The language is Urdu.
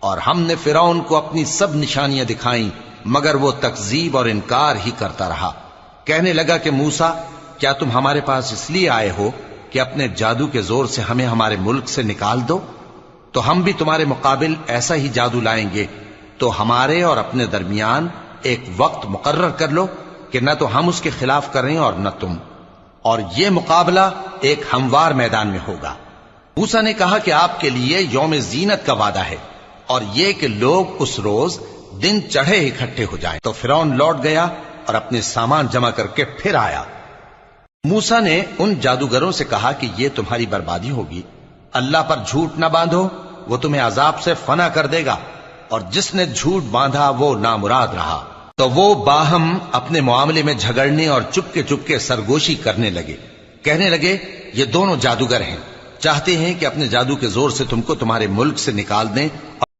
اور ہم نے فرعون کو اپنی سب نشانیاں دکھائیں مگر وہ تکذیب اور انکار ہی کرتا رہا۔ کہنے لگا کہ موسیٰ، کیا تم ہمارے پاس اس لیے آئے ہو کہ اپنے جادو کے زور سے ہمیں ہمارے ملک سے نکال دو؟ تو ہم بھی تمہارے مقابل ایسا ہی جادو لائیں گے، تو ہمارے اور اپنے درمیان ایک وقت مقرر کر لو کہ نہ تو ہم اس کے خلاف کریں اور نہ تم، اور یہ مقابلہ ایک ہموار میدان میں ہوگا۔ موسیٰ نے کہا کہ آپ کے لیے یوم زینت کا وعدہ ہے، اور یہ کہ لوگ اس روز دن چڑھے اکٹھے ہو جائیں۔ تو فرعون لوٹ گیا اور اپنے سامان جمع کر کے پھر آیا۔ موسیٰ نے ان جادوگروں سے کہا کہ یہ تمہاری بربادی ہوگی، اللہ پر جھوٹ نہ باندھو، وہ تمہیں عذاب سے فنا کر دے گا، اور جس نے جھوٹ باندھا وہ نامراد رہا۔ تو وہ باہم اپنے معاملے میں جھگڑنے اور چپکے سرگوشی کرنے لگے۔ کہنے لگے یہ دونوں جادوگر ہیں، چاہتے ہیں کہ اپنے جادو کے زور سے تم کو تمہارے ملک سے نکال دیں